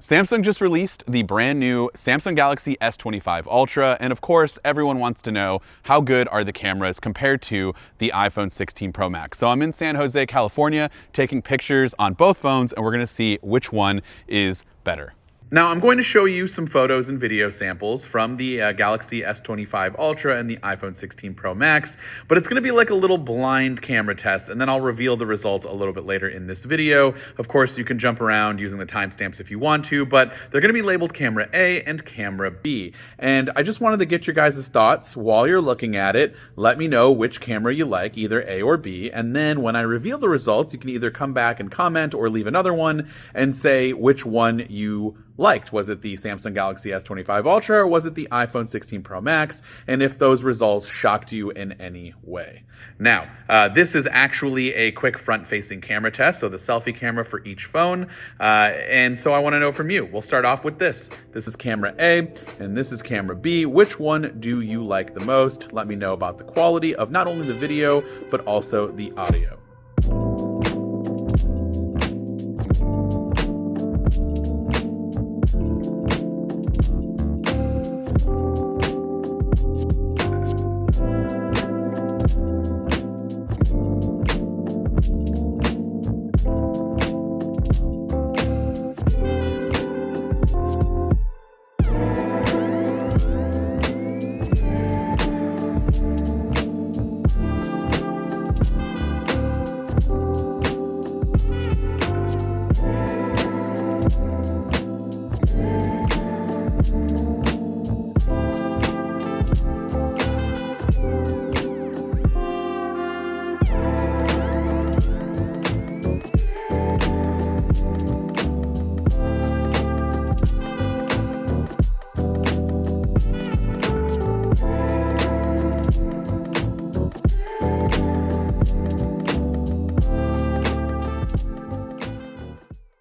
Samsung just released the brand new Samsung Galaxy S25 Ultra, and of course, everyone wants to know how good are the cameras compared to the iPhone 16 Pro Max. So I'm in San Jose, California, taking pictures on both phones, and we're gonna see which one is better. Now I'm going to show you some photos and video samples from the Galaxy S25 Ultra and the iPhone 16 Pro Max, but it's going to be like a little blind camera test, and then I'll reveal the results a little bit later in this video. Of course, you can jump around using the timestamps if you want to, but they're going to be labeled camera A and camera B. And I just wanted to get your guys' thoughts while you're looking at it. Let me know which camera you like, either A or B, and then when I reveal the results, you can either come back and comment or leave another one and say which one you liked. Was it the Samsung Galaxy S25 Ultra or was it the iPhone 16 Pro Max? And if those results shocked you in any way. Now, this is actually a quick front-facing camera test, so the selfie camera for each phone. And so I want to know from you. We'll start off with this. This is camera A and this is camera B. Which one do you like the most? Let me know about the quality of not only the video, but also the audio.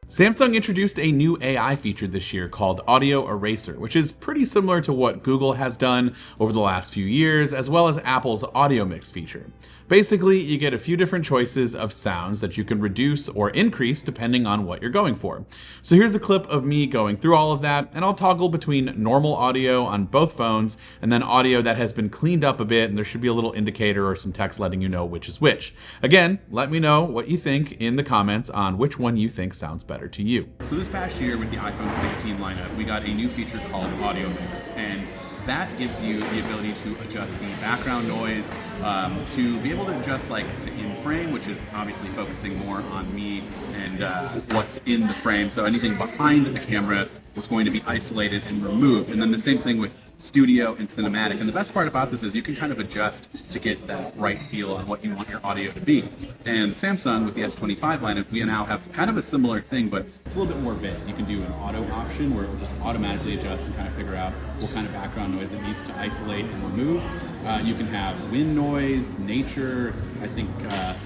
Samsung introduced a new AI feature this year called Audio Eraser, which is pretty similar to what Google has done over the last few years, as well as Apple's Audio Mix feature. Basically, you get a few different choices of sounds that you can reduce or increase depending on what you're going for. So here's a clip of me going through all of that, and I'll toggle between normal audio on both phones and then audio that has been cleaned up a bit, and there should be a little indicator or some text letting you know which is which. Again, let me know what you think in the comments on which one you think sounds better to you. So this past year with the iPhone 16 lineup, we got a new feature called Audio Mix, and that gives you the ability to adjust the background noise, to be able to adjust like to in frame, which is obviously focusing more on me and what's in the frame. So anything behind the camera is going to be isolated and removed. And then the same thing with studio and cinematic. And the best part about this is you can kind of adjust to get that right feel on what you want your audio to be. And Samsung with the S25 lineup, we now have kind of a similar thing, but it's a little bit more vague. You can do an auto option where it will just automatically adjust and kind of figure out what kind of background noise it needs to isolate and remove. You can have wind noise, nature. I think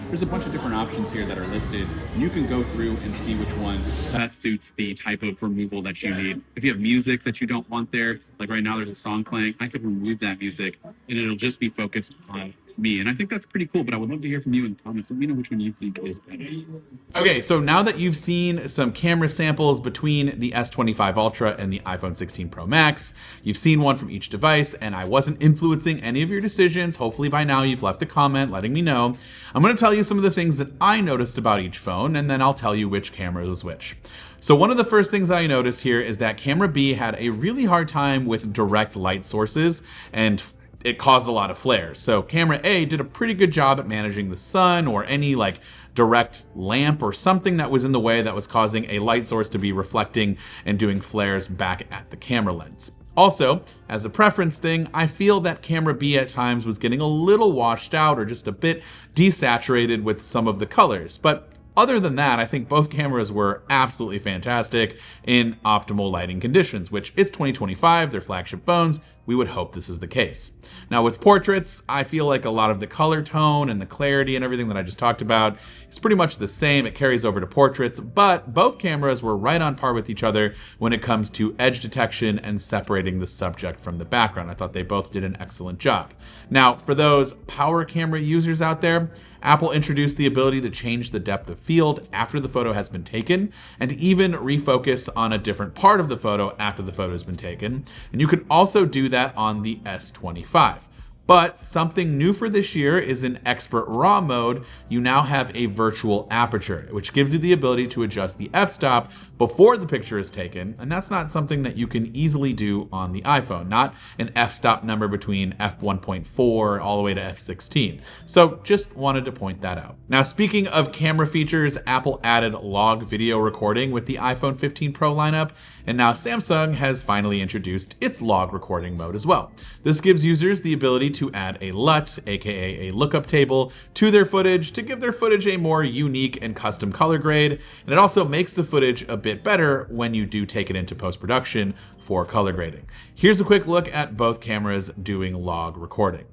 there's a bunch of different options here that are listed. And you can go through and see which one best suits the type of removal that you need. If you have music that you don't want there, like right now there's a song playing, I could remove that music and it'll just be focused on me. And I think that's pretty cool, but I would love to hear from you in the comments. Let me know which one you think is better. Okay, so now that you've seen some camera samples between the S25 Ultra and the iPhone 16 Pro Max, you've seen one from each device, and I wasn't influencing any of your decisions. Hopefully by now you've left a comment letting me know. I'm gonna tell you some of the things that I noticed about each phone, and then I'll tell you which camera was which. So one of the first things I noticed here is that camera B had a really hard time with direct light sources, and it caused a lot of flares. So camera A did a pretty good job at managing the sun or any like direct lamp or something that was in the way that was causing a light source to be reflecting and doing flares back at the camera lens. Also, as a preference thing, I feel that camera B at times was getting a little washed out or just a bit desaturated with some of the colors, but other than that, I think both cameras were absolutely fantastic in optimal lighting conditions, which it's 2025, they're flagship phones. We would hope this is the case. Now with portraits, I feel like a lot of the color tone and the clarity and everything that I just talked about is pretty much the same. It carries over to portraits, but both cameras were right on par with each other when it comes to edge detection and separating the subject from the background. I thought they both did an excellent job. Now, for those power camera users out there, Apple introduced the ability to change the depth of field after the photo has been taken, and even refocus on a different part of the photo after the photo has been taken. And you can also do that on the S25. But something new for this year is in Expert RAW mode, you now have a virtual aperture, which gives you the ability to adjust the f-stop before the picture is taken, and that's not something that you can easily do on the iPhone, not an f-stop number between f1.4 all the way to f16. So just wanted to point that out. Now, speaking of camera features, Apple added log video recording with the iPhone 15 Pro lineup, and now Samsung has finally introduced its log recording mode as well. This gives users the ability to add a LUT, aka a lookup table, to their footage to give their footage a more unique and custom color grade, and it also makes the footage a bit better when you do take it into post-production for color grading. Here's a quick look at both cameras doing log recording.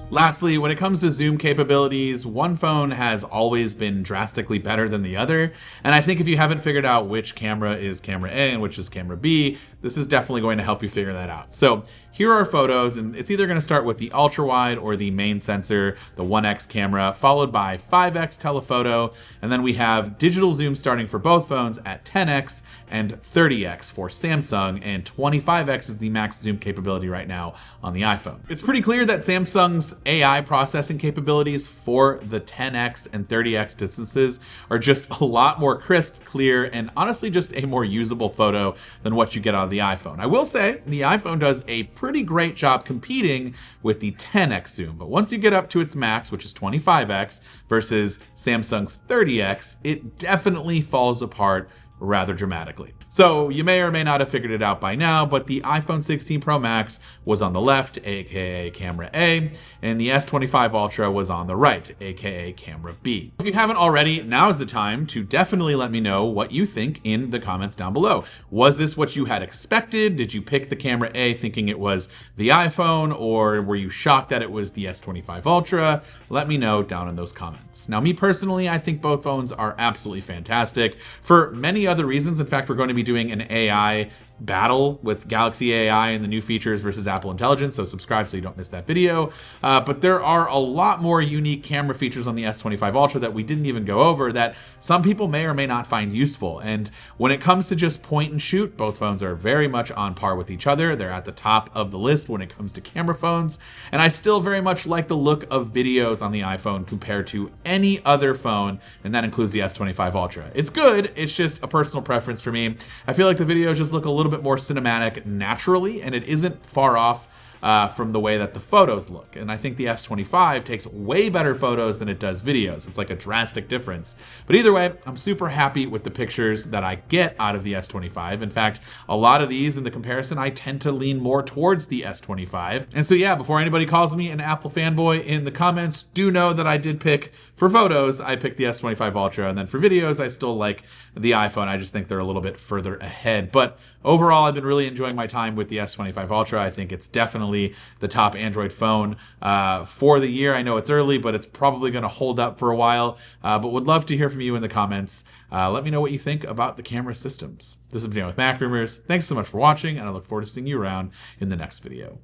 Lastly, when it comes to zoom capabilities, one phone has always been drastically better than the other, and I think if you haven't figured out which camera is camera A and which is camera B, this is definitely going to help you figure that out. So here are photos, and it's either going to start with the ultra wide or the main sensor, the 1x camera, followed by 5x telephoto, and then we have digital zoom starting for both phones at 10x and 30x for Samsung, and 25x is the max zoom capability right now on the iPhone. It's pretty clear that Samsung's AI processing capabilities for the 10x and 30x distances are just a lot more crisp, clear, and honestly just a more usable photo than what you get on the iPhone. I will say the iPhone does a pretty great job competing with the 10x zoom, but once you get up to its max, which is 25x versus Samsung's 30x, it definitely falls apart rather dramatically. So you may or may not have figured it out by now, but the iPhone 16 Pro Max was on the left, aka camera A, and the S25 Ultra was on the right, aka camera B. If you haven't already, now's the time to definitely let me know what you think in the comments down below. Was this what you had expected? Did you pick the camera A thinking it was the iPhone, or were you shocked that it was the S25 Ultra? Let me know down in those comments. Now, me personally, I think both phones are absolutely fantastic for many other reasons. In fact, we're going to be doing an AI battle with Galaxy AI and the new features versus Apple Intelligence, so subscribe so you don't miss that video. But there are a lot more unique camera features on the S25 Ultra that we didn't even go over that some people may or may not find useful. And when it comes to just point and shoot, both phones are very much on par with each other. They're at the top of the list when it comes to camera phones. And I still very much like the look of videos on the iPhone compared to any other phone, and that includes the S25 Ultra. It's good, it's just a personal preference for me. I feel like the videos just look a little bit more cinematic naturally, and it isn't far off from the way that the photos look. And I think the S25 takes way better photos than it does videos. It's like a drastic difference. But either way, I'm super happy with the pictures that I get out of the S25. In fact, a lot of these in the comparison, I tend to lean more towards the S25. And so yeah, before anybody calls me an Apple fanboy in the comments, do know that I did pick, for photos, I picked the S25 Ultra, and then for videos, I still like the iPhone. I just think they're a little bit further ahead. But overall, I've been really enjoying my time with the S25 Ultra. I think it's definitely the top Android phone for the year. I know it's early, but it's probably going to hold up for a while. But would love to hear from you in the comments. Let me know what you think about the camera systems. This has been with MacRumors. Thanks so much for watching, and I look forward to seeing you around in the next video.